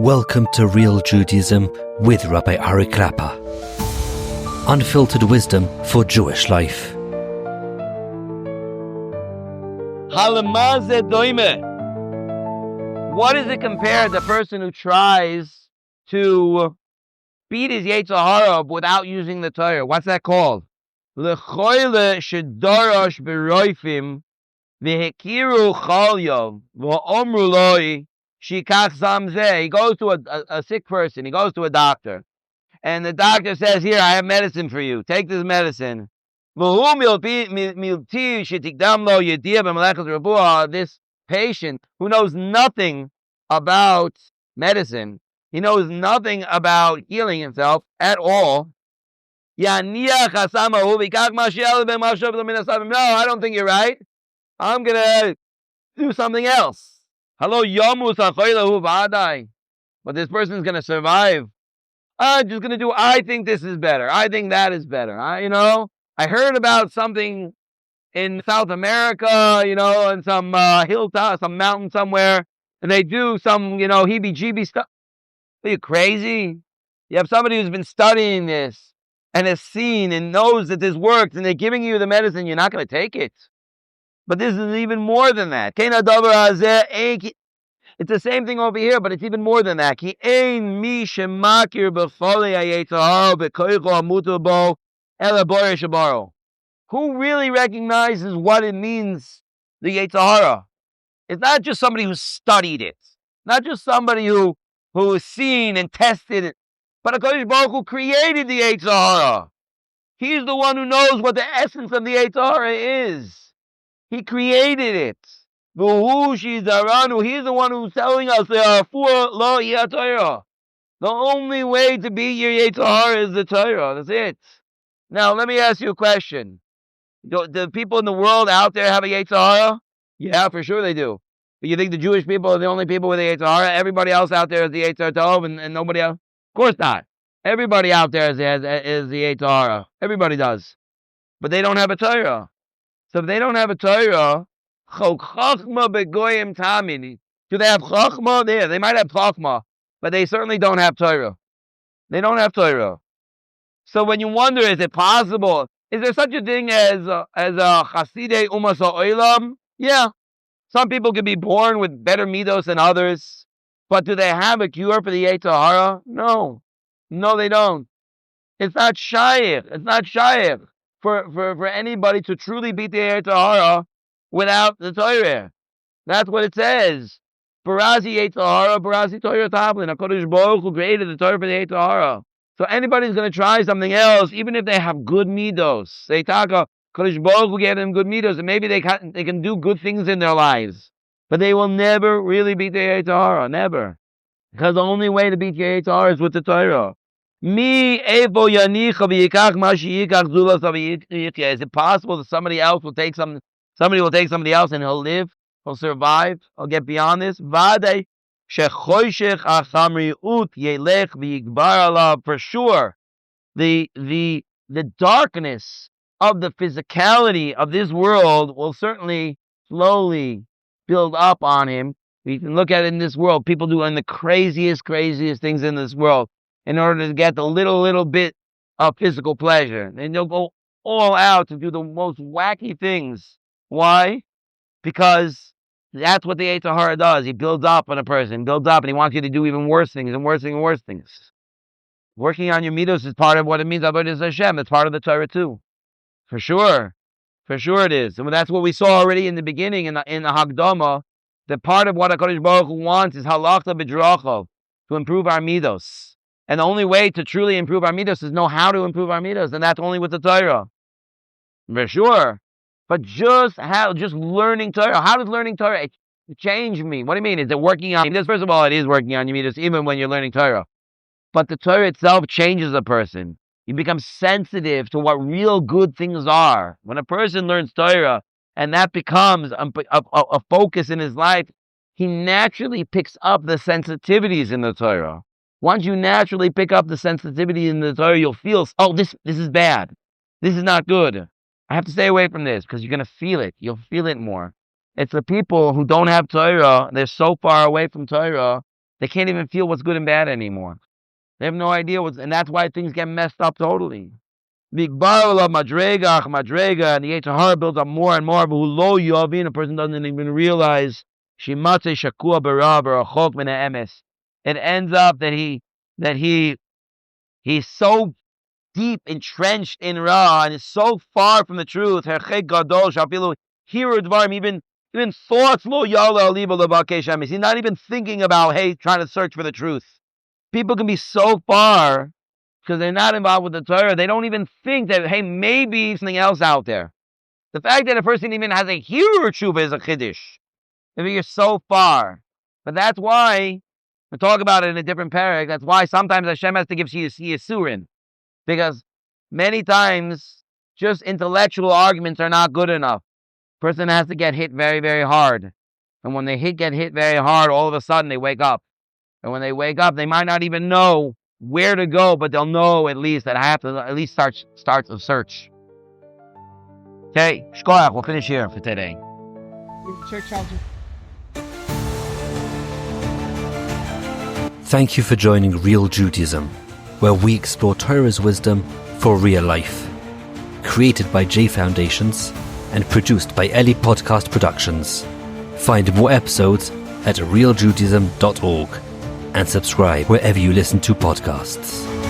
Welcome to Real Judaism with Rabbi Ari Klapper. Unfiltered wisdom for Jewish life. What does it compare to the person who tries to beat his Yetzer Hara without using the Torah? What's that called? L'choyle shedarash b'roifim v'hekiru chalyav v'omru loi shikach zamzeh. He goes to a sick person. He goes to a doctor. And the doctor says, here, I have medicine for you. Take this medicine. This patient who knows nothing about medicine, he knows nothing about healing himself at all. No, I don't think you're right. I'm going to do something else. But this person is going to survive. I'm just going to do, I think this is better. I think that is better. I heard about something in South America, in some hilltop, some mountain somewhere, and they do some, heebie-jeebie stuff. Are you crazy? You have somebody who's been studying this and has seen and knows that this works, and they're giving you the medicine, you're not going to take it. But this is even more than that. It's the same thing over here, but it's even more than that. Who really recognizes what it means, the Yetzer Hara? It's not just somebody who studied it, not just somebody who has seen and tested it, but HaKadosh Baruch Hu created the Yetzer Hara. He's the one who knows what the essence of the Yetzer Hara is. He created it. He's the one who's telling us there are four lo Torah. The only way to beat your Yetzer Hara is the Torah. That's it. Now, let me ask you a question. Do people in the world out there have a Yetzer Hara? Yeah, for sure they do. But you think the Jewish people are the only people with a Yetzer Hara? Everybody else out there is the Yetzer Tov and nobody else? Of course not. Everybody out there is the Yetzer Hara. Everybody does. But they don't have a Torah. So if they don't have a Torah, do they have chachma? Yeah, they might have chachma, but they certainly don't have Torah. They don't have Torah. So when you wonder, is it possible? Is there such a thing as a chasidei umas ha'olam? Yeah. Some people can be born with better middos than others, but do they have a cure for the Yetzer Hara? No. No, they don't. It's not shaykh. It's not shaykh for anybody to truly beat the Yetzer Hara without the Torah. That's what it says. Barazi Yetzer Hara, Barazi Torah Tablin. HaKadosh Baruch Hu created the Torah for the Yetzer Hara. So anybody's going to try something else, even if they have good middos. They talk, HaKadosh Baruch Hu gave them good middos, and maybe they can do good things in their lives. But they will never really beat the Yetzer Hara. Never. Because the only way to beat the Yetzer Hara is with the Torah. Is it possible that somebody will take somebody else and he'll live, he'll survive, he'll get beyond this? For sure, the darkness of the physicality of this world will certainly slowly build up on him. We can look at it in this world. People doing the craziest things in this world in order to get the little bit of physical pleasure. And they'll go all out to do the most wacky things. Why? Because that's what the Yetzer Hara does. He builds up on a person, builds up, and he wants you to do even worse things and worse things. Working on your middos is part of what it means, Avodas Hashem. It's part of the Torah too. For sure it is. And that's what we saw already in the beginning in the Hagdama. That part of what HaKadosh Baruch Hu wants is halachta b'drachav, to improve our middos. And the only way to truly improve our middos is know how to improve our middos, and that's only with the Torah. For sure. But just learning Torah. How does learning Torah change me? What do you mean? Is it working on middos? First of all, it is working on your middos, even when you're learning Torah. But the Torah itself changes a person. You become sensitive to what real good things are. When a person learns Torah, and that becomes a focus in his life, he naturally picks up the sensitivities in the Torah. Once you naturally pick up the sensitivity in the Torah, you'll feel, this is bad. This is not good. I have to stay away from this, because you're going to feel it. You'll feel it more. It's the people who don't have Torah, they're so far away from Torah, They can't even feel what's good and bad anymore. They have no idea and that's why things get messed up totally. Madrega, and the Yetzer Hara builds up more and more. But lo yavin, a person doesn't even realize shimatze shakua b'ra b'rachok min ha'emes. It ends up that he's so deep entrenched in Ra and is so far from the truth. Even thoughts lo yala aliva levakesh emes. He's not even thinking about trying to search for the truth. People can be so far because they're not involved with the Torah. They don't even think that, maybe something else out there. The fact that a person even has a hero tshuva is a chiddush. If you're so far. But that's why, we'll talk about it in a different parak, that's why sometimes Hashem has to give Yisurin. Because many times, just intellectual arguments are not good enough. A person has to get hit very, very hard. And when they get hit very hard, all of a sudden they wake up. And when they wake up, they might not even know where to go, but they'll know at least that I have to at least start a search. Okay, shkoyach, we'll finish here for today. Thank you for joining Real Judaism, where we explore Torah's wisdom for real life. Created by J Foundations and produced by Eli Podcast Productions. Find more episodes at realjudaism.org and subscribe wherever you listen to podcasts.